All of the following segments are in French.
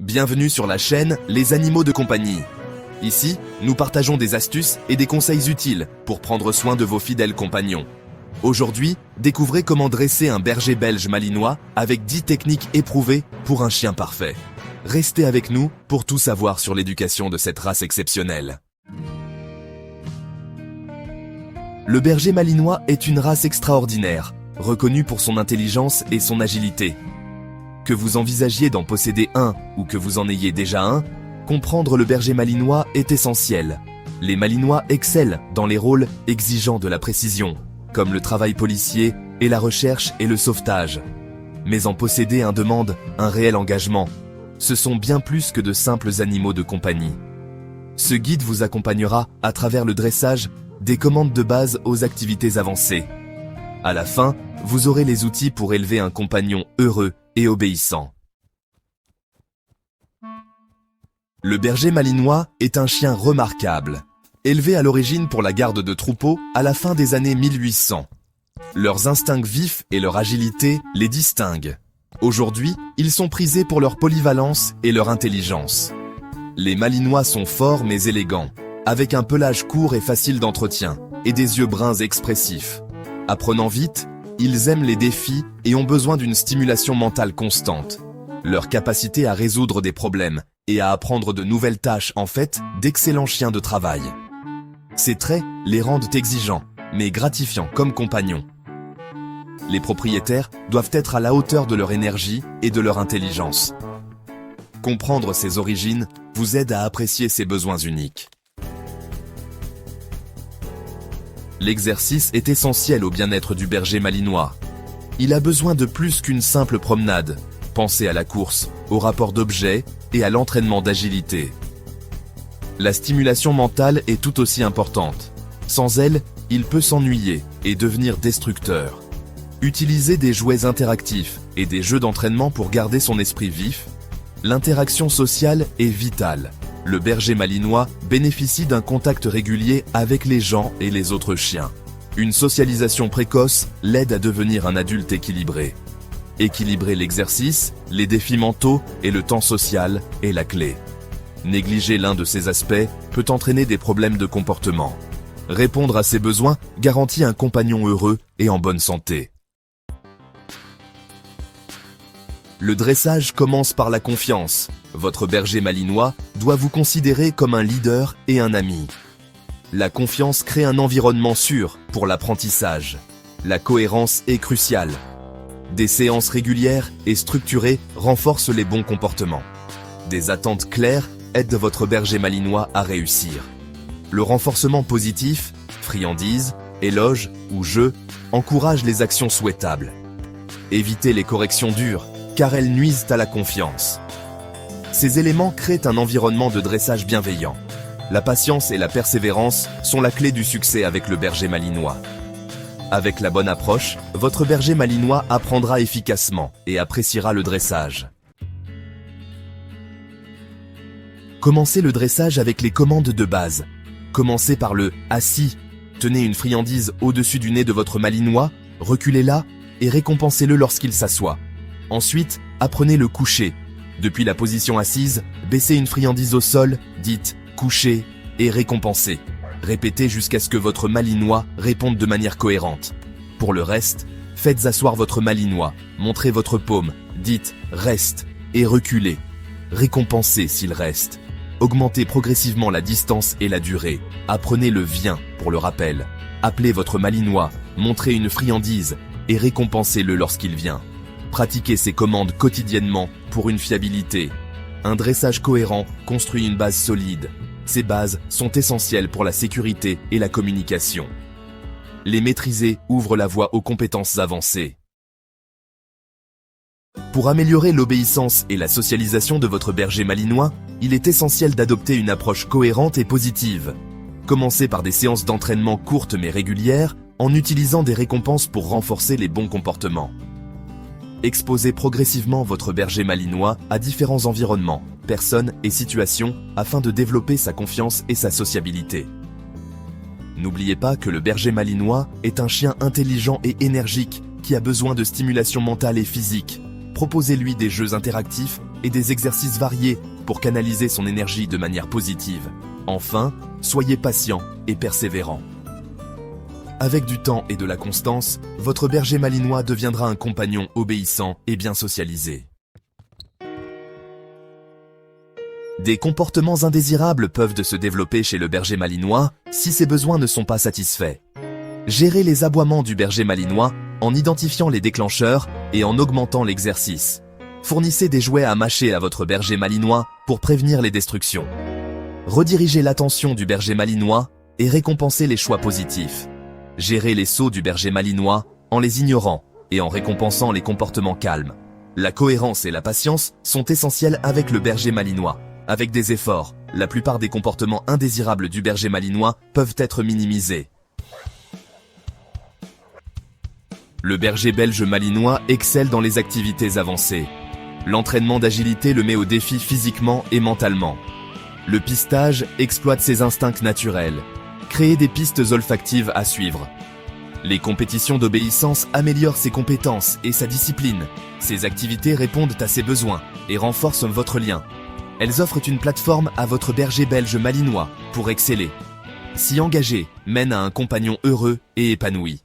Bienvenue sur la chaîne Les Animaux de Compagnie. Ici, nous partageons des astuces et des conseils utiles pour prendre soin de vos fidèles compagnons. Aujourd'hui, découvrez comment dresser un berger belge malinois avec 10 techniques éprouvées pour un chien parfait. Restez avec nous pour tout savoir sur l'éducation de cette race exceptionnelle. Le berger malinois est une race extraordinaire, reconnue pour son intelligence et son agilité. Que vous envisagiez d'en posséder un ou que vous en ayez déjà un, comprendre le berger malinois est essentiel. Les malinois excellent dans les rôles exigeants de la précision, comme le travail policier et la recherche et le sauvetage. Mais en posséder un demande un réel engagement. Ce sont bien plus que de simples animaux de compagnie. Ce guide vous accompagnera à travers le dressage des commandes de base aux activités avancées. À la fin, vous aurez les outils pour élever un compagnon heureux et obéissant. Le berger malinois est un chien remarquable, élevé à l'origine pour la garde de troupeaux à la fin des années 1800. Leurs instincts vifs et leur agilité les distinguent. Aujourd'hui, ils sont prisés pour leur polyvalence et leur intelligence. Les malinois sont forts mais élégants, avec un pelage court et facile d'entretien, et des yeux bruns expressifs. Apprenant vite, ils aiment les défis et ont besoin d'une stimulation mentale constante. Leur capacité à résoudre des problèmes et à apprendre de nouvelles tâches en fait d'excellents chiens de travail. Ces traits les rendent exigeants, mais gratifiants comme compagnons. Les propriétaires doivent être à la hauteur de leur énergie et de leur intelligence. Comprendre ses origines vous aide à apprécier ses besoins uniques. L'exercice est essentiel au bien-être du berger malinois. Il a besoin de plus qu'une simple promenade. Pensez à la course, au rapport d'objets et à l'entraînement d'agilité. La stimulation mentale est tout aussi importante. Sans elle, il peut s'ennuyer et devenir destructeur. Utilisez des jouets interactifs et des jeux d'entraînement pour garder son esprit vif. L'interaction sociale est vitale. Le berger malinois bénéficie d'un contact régulier avec les gens et les autres chiens. Une socialisation précoce l'aide à devenir un adulte équilibré. Équilibrer l'exercice, les défis mentaux et le temps social est la clé. Négliger l'un de ces aspects peut entraîner des problèmes de comportement. Répondre à ses besoins garantit un compagnon heureux et en bonne santé. Le dressage commence par la confiance. Votre berger malinois doit vous considérer comme un leader et un ami. La confiance crée un environnement sûr pour l'apprentissage. La cohérence est cruciale. Des séances régulières et structurées renforcent les bons comportements. Des attentes claires aident votre berger malinois à réussir. Le renforcement positif, friandises, éloges ou jeux, encourage les actions souhaitables. Évitez les corrections dures, car elles nuisent à la confiance. Ces éléments créent un environnement de dressage bienveillant. La patience et la persévérance sont la clé du succès avec le berger malinois. Avec la bonne approche, votre berger malinois apprendra efficacement et appréciera le dressage. Commencez le dressage avec les commandes de base. Commencez par le « assis ». Tenez une friandise au-dessus du nez de votre malinois, reculez-la et récompensez-le lorsqu'il s'assoit. Ensuite, apprenez le coucher. Depuis la position assise, baissez une friandise au sol, dites « coucher » et récompensez. Répétez jusqu'à ce que votre malinois réponde de manière cohérente. Pour le reste, faites asseoir votre malinois, montrez votre paume, dites « reste » et reculez. Récompensez s'il reste. Augmentez progressivement la distance et la durée. Apprenez le « viens » pour le rappel. Appelez votre malinois, montrez une friandise et récompensez-le lorsqu'il vient. Pratiquez ces commandes quotidiennement pour une fiabilité. Un dressage cohérent construit une base solide. Ces bases sont essentielles pour la sécurité et la communication. Les maîtriser ouvre la voie aux compétences avancées. Pour améliorer l'obéissance et la socialisation de votre berger malinois, il est essentiel d'adopter une approche cohérente et positive. Commencez par des séances d'entraînement courtes mais régulières en utilisant des récompenses pour renforcer les bons comportements. Exposez progressivement votre berger malinois à différents environnements, personnes et situations afin de développer sa confiance et sa sociabilité. N'oubliez pas que le berger malinois est un chien intelligent et énergique qui a besoin de stimulation mentale et physique. Proposez-lui des jeux interactifs et des exercices variés pour canaliser son énergie de manière positive. Enfin, soyez patient et persévérant. Avec du temps et de la constance, votre berger malinois deviendra un compagnon obéissant et bien socialisé. Des comportements indésirables peuvent se développer chez le berger malinois si ses besoins ne sont pas satisfaits. Gérez les aboiements du berger malinois en identifiant les déclencheurs et en augmentant l'exercice. Fournissez des jouets à mâcher à votre berger malinois pour prévenir les destructions. Redirigez l'attention du berger malinois et récompensez les choix positifs. Gérez les sauts du berger malinois en les ignorant et en récompensant les comportements calmes. La cohérence et la patience sont essentielles avec le berger malinois. Avec des efforts, la plupart des comportements indésirables du berger malinois peuvent être minimisés. Le berger belge malinois excelle dans les activités avancées. L'entraînement d'agilité le met au défi physiquement et mentalement. Le pistage exploite ses instincts naturels. Créez des pistes olfactives à suivre. Les compétitions d'obéissance améliorent ses compétences et sa discipline. Ces activités répondent à ses besoins et renforcent votre lien. Elles offrent une plateforme à votre berger belge malinois pour exceller. S'y engager mène à un compagnon heureux et épanoui.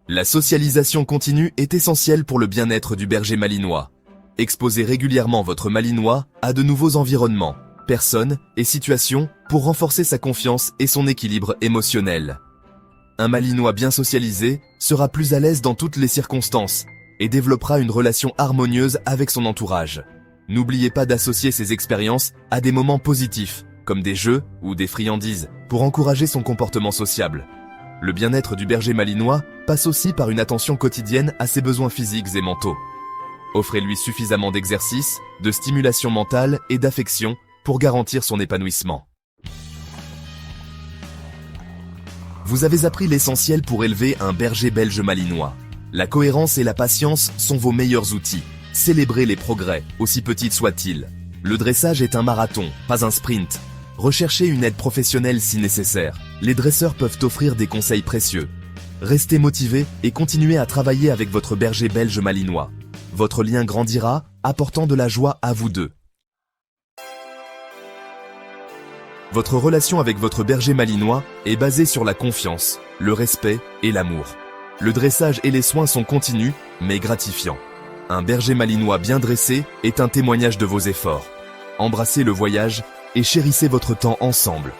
La socialisation continue est essentielle pour le bien-être du berger malinois. Exposez régulièrement votre malinois à de nouveaux environnements, personnes et situations pour renforcer sa confiance et son équilibre émotionnel. Un malinois bien socialisé sera plus à l'aise dans toutes les circonstances et développera une relation harmonieuse avec son entourage. N'oubliez pas d'associer ces expériences à des moments positifs, comme des jeux ou des friandises, pour encourager son comportement sociable. Le bien-être du berger malinois passe aussi par une attention quotidienne à ses besoins physiques et mentaux. Offrez-lui suffisamment d'exercice, de stimulation mentale et d'affection pour garantir son épanouissement. Vous avez appris l'essentiel pour élever un berger belge malinois. La cohérence et la patience sont vos meilleurs outils. Célébrez les progrès, aussi petits soient-ils. Le dressage est un marathon, pas un sprint. Recherchez une aide professionnelle si nécessaire. Les dresseurs peuvent offrir des conseils précieux. Restez motivé et continuez à travailler avec votre berger belge malinois. Votre lien grandira, apportant de la joie à vous deux. Votre relation avec votre berger malinois est basée sur la confiance, le respect et l'amour. Le dressage et les soins sont continus, mais gratifiants. Un berger malinois bien dressé est un témoignage de vos efforts. Embrassez le voyage et chérissez votre temps ensemble.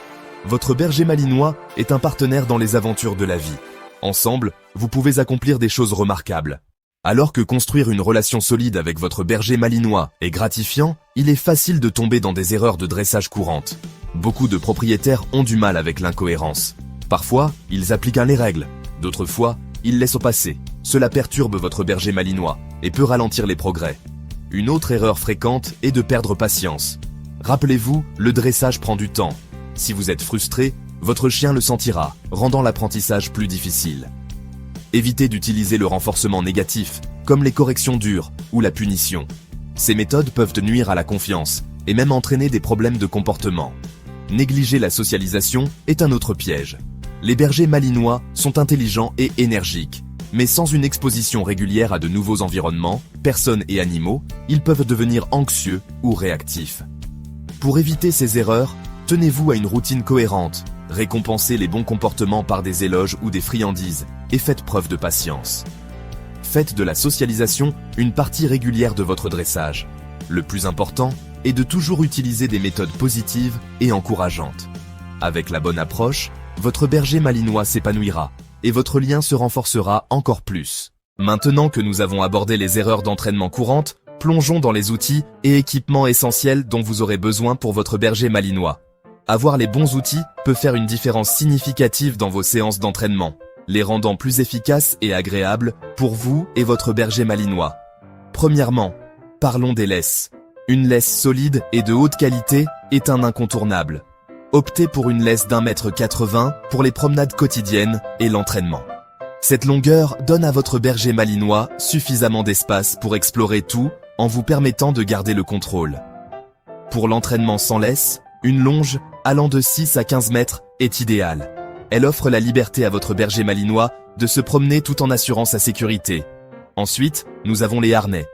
Votre berger malinois est un partenaire dans les aventures de la vie. Ensemble, vous pouvez accomplir des choses remarquables. Alors que construire une relation solide avec votre berger malinois est gratifiant, il est facile de tomber dans des erreurs de dressage courantes. Beaucoup de propriétaires ont du mal avec l'incohérence. Parfois, ils appliquent les règles. D'autres fois, ils laissent passer. Cela perturbe votre berger malinois et peut ralentir les progrès. Une autre erreur fréquente est de perdre patience. Rappelez-vous, le dressage prend du temps. Si vous êtes frustré, votre chien le sentira, rendant l'apprentissage plus difficile. Évitez d'utiliser le renforcement négatif, comme les corrections dures ou la punition. Ces méthodes peuvent nuire à la confiance et même entraîner des problèmes de comportement. Négliger la socialisation est un autre piège. Les bergers malinois sont intelligents et énergiques, mais sans une exposition régulière à de nouveaux environnements, personnes et animaux, ils peuvent devenir anxieux ou réactifs. Pour éviter ces erreurs, tenez-vous à une routine cohérente, récompensez les bons comportements par des éloges ou des friandises, et faites preuve de patience. Faites de la socialisation une partie régulière de votre dressage. Le plus important est de toujours utiliser des méthodes positives et encourageantes. Avec la bonne approche, votre berger malinois s'épanouira et votre lien se renforcera encore plus. Maintenant que nous avons abordé les erreurs d'entraînement courantes, plongeons dans les outils et équipements essentiels dont vous aurez besoin pour votre berger malinois. Avoir les bons outils peut faire une différence significative dans vos séances d'entraînement, les rendant plus efficaces et agréables pour vous et votre berger malinois. Premièrement, parlons des laisses. Une laisse solide et de haute qualité est un incontournable. Optez pour une laisse d'1,80 m pour les promenades quotidiennes et l'entraînement. Cette longueur donne à votre berger malinois suffisamment d'espace pour explorer tout en vous permettant de garder le contrôle. Pour l'entraînement sans laisse, une longe allant de 6 à 15 mètres est idéale. Elle offre la liberté à votre berger malinois de se promener tout en assurant sa sécurité. Ensuite, nous avons les harnais.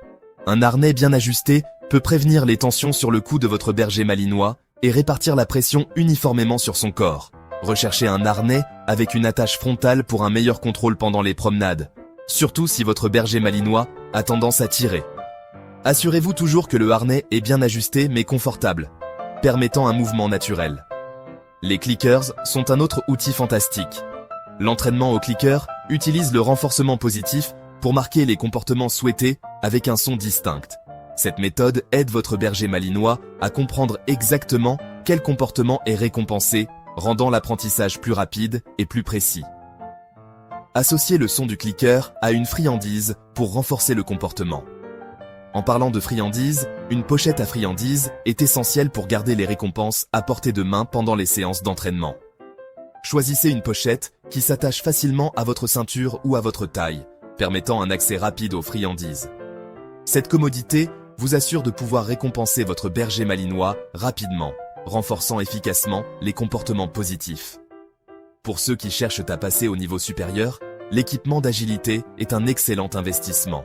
Un harnais bien ajusté peut prévenir les tensions sur le cou de votre berger malinois et répartir la pression uniformément sur son corps. Recherchez un harnais avec une attache frontale pour un meilleur contrôle pendant les promenades, surtout si votre berger malinois a tendance à tirer. Assurez-vous toujours que le harnais est bien ajusté mais confortable, permettant un mouvement naturel. Les clickers sont un autre outil fantastique. L'entraînement au clicker utilise le renforcement positif pour marquer les comportements souhaités avec un son distinct. Cette méthode aide votre berger malinois à comprendre exactement quel comportement est récompensé, rendant l'apprentissage plus rapide et plus précis. Associez le son du clicker à une friandise pour renforcer le comportement. En parlant de friandise, une pochette à friandises est essentielle pour garder les récompenses à portée de main pendant les séances d'entraînement. Choisissez une pochette qui s'attache facilement à votre ceinture ou à votre taille, permettant un accès rapide aux friandises. Cette commodité vous assure de pouvoir récompenser votre berger malinois rapidement, renforçant efficacement les comportements positifs. Pour ceux qui cherchent à passer au niveau supérieur, l'équipement d'agilité est un excellent investissement.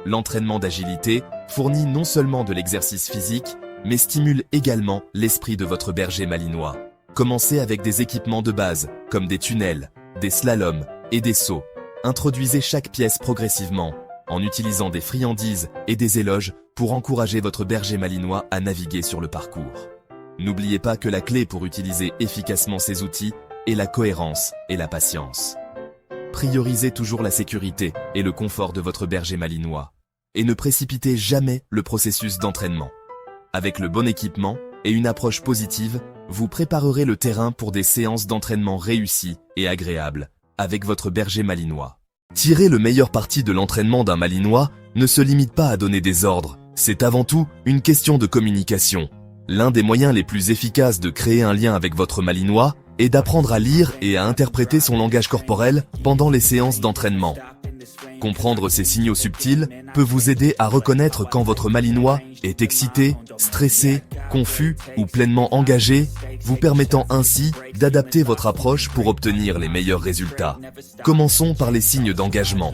L'entraînement d'agilité fournit non seulement de l'exercice physique, mais stimule également l'esprit de votre berger malinois. Commencez avec des équipements de base, comme des tunnels, des slaloms et des sauts. Introduisez chaque pièce progressivement, en utilisant des friandises et des éloges pour encourager votre berger malinois à naviguer sur le parcours. N'oubliez pas que la clé pour utiliser efficacement ces outils est la cohérence et la patience. Priorisez toujours la sécurité et le confort de votre berger malinois, et ne précipitez jamais le processus d'entraînement. Avec le bon équipement et une approche positive, vous préparerez le terrain pour des séances d'entraînement réussies et agréables avec votre berger malinois. Tirer le meilleur parti de l'entraînement d'un malinois ne se limite pas à donner des ordres, c'est avant tout une question de communication. L'un des moyens les plus efficaces de créer un lien avec votre malinois est d'apprendre à lire et à interpréter son langage corporel pendant les séances d'entraînement. Comprendre ces signaux subtils peut vous aider à reconnaître quand votre malinois est excité, stressé, confus ou pleinement engagé, vous permettant ainsi d'adapter votre approche pour obtenir les meilleurs résultats. Commençons par les signes d'engagement.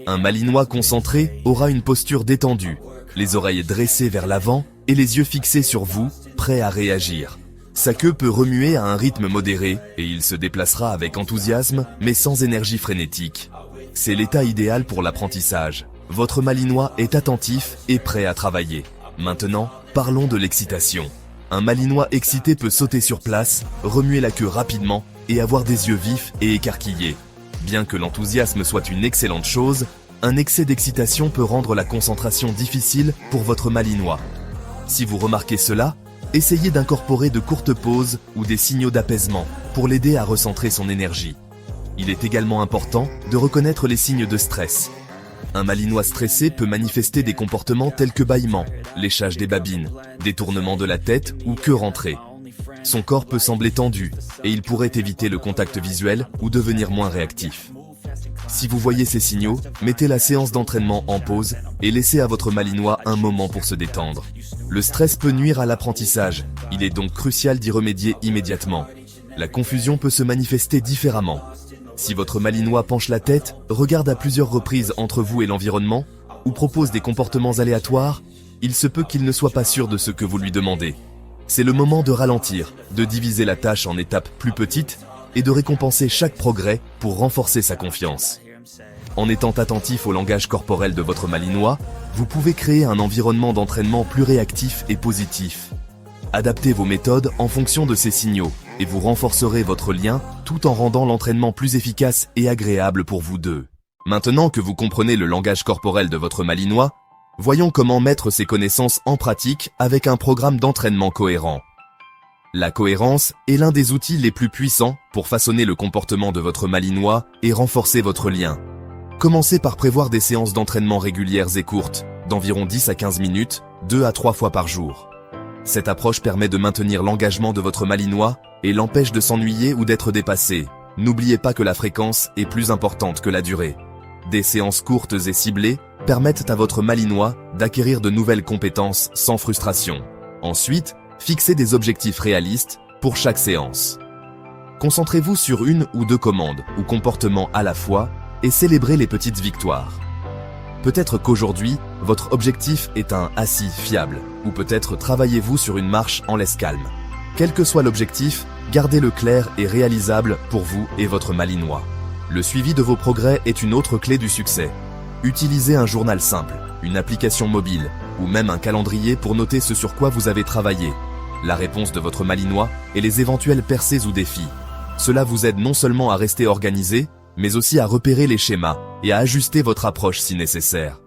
Un malinois concentré aura une posture détendue, les oreilles dressées vers l'avant et les yeux fixés sur vous, prêt à réagir. Sa queue peut remuer à un rythme modéré et il se déplacera avec enthousiasme mais sans énergie frénétique. C'est l'état idéal pour l'apprentissage. Votre malinois est attentif et prêt à travailler. Maintenant, parlons de l'excitation. Un malinois excité peut sauter sur place, remuer la queue rapidement et avoir des yeux vifs et écarquillés. Bien que l'enthousiasme soit une excellente chose, un excès d'excitation peut rendre la concentration difficile pour votre malinois. Si vous remarquez cela, essayez d'incorporer de courtes pauses ou des signaux d'apaisement pour l'aider à recentrer son énergie. Il est également important de reconnaître les signes de stress. Un malinois stressé peut manifester des comportements tels que bâillements, léchage des babines, détournement de la tête ou queue rentrée. Son corps peut sembler tendu et il pourrait éviter le contact visuel ou devenir moins réactif. Si vous voyez ces signaux, mettez la séance d'entraînement en pause et laissez à votre malinois un moment pour se détendre. Le stress peut nuire à l'apprentissage, il est donc crucial d'y remédier immédiatement. La confusion peut se manifester différemment. Si votre malinois penche la tête, regarde à plusieurs reprises entre vous et l'environnement, ou propose des comportements aléatoires, il se peut qu'il ne soit pas sûr de ce que vous lui demandez. C'est le moment de ralentir, de diviser la tâche en étapes plus petites et de récompenser chaque progrès pour renforcer sa confiance. En étant attentif au langage corporel de votre malinois, vous pouvez créer un environnement d'entraînement plus réactif et positif. Adaptez vos méthodes en fonction de ces signaux et vous renforcerez votre lien tout en rendant l'entraînement plus efficace et agréable pour vous deux. Maintenant que vous comprenez le langage corporel de votre malinois, voyons comment mettre ces connaissances en pratique avec un programme d'entraînement cohérent. La cohérence est l'un des outils les plus puissants pour façonner le comportement de votre malinois et renforcer votre lien. Commencez par prévoir des séances d'entraînement régulières et courtes, d'environ 10 à 15 minutes, 2 à 3 fois par jour. Cette approche permet de maintenir l'engagement de votre malinois et l'empêche de s'ennuyer ou d'être dépassé. N'oubliez pas que la fréquence est plus importante que la durée. Des séances courtes et ciblées permettent à votre malinois d'acquérir de nouvelles compétences sans frustration. Ensuite, fixez des objectifs réalistes pour chaque séance. Concentrez-vous sur une ou deux commandes ou comportements à la fois et célébrez les petites victoires. Peut-être qu'aujourd'hui, Votre objectif est un assis fiable, ou peut-être travaillez-vous sur une marche en laisse calme. Quel que soit l'objectif, gardez-le clair et réalisable pour vous et votre malinois. Le suivi de vos progrès est une autre clé du succès. Utilisez un journal simple, une application mobile, ou même un calendrier pour noter ce sur quoi vous avez travaillé, la réponse de votre malinois et les éventuelles percées ou défis. Cela vous aide non seulement à rester organisé, mais aussi à repérer les schémas et à ajuster votre approche si nécessaire.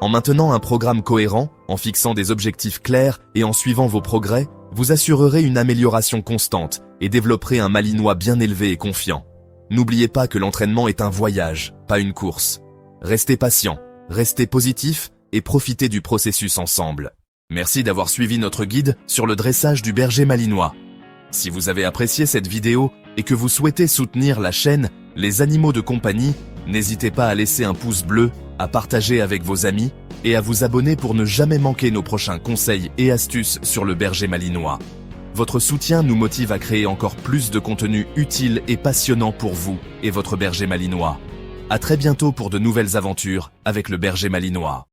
En maintenant un programme cohérent, en fixant des objectifs clairs et en suivant vos progrès, vous assurerez une amélioration constante et développerez un malinois bien élevé et confiant. N'oubliez pas que l'entraînement est un voyage, pas une course. Restez patient, restez positif et profitez du processus ensemble. Merci d'avoir suivi notre guide sur le dressage du berger malinois. Si vous avez apprécié cette vidéo et que vous souhaitez soutenir la chaîne Les Animaux de Compagnie, n'hésitez pas à laisser un pouce bleu, à partager avec vos amis et à vous abonner pour ne jamais manquer nos prochains conseils et astuces sur le berger malinois. Votre soutien nous motive à créer encore plus de contenu utile et passionnant pour vous et votre berger malinois. À très bientôt pour de nouvelles aventures avec le berger malinois.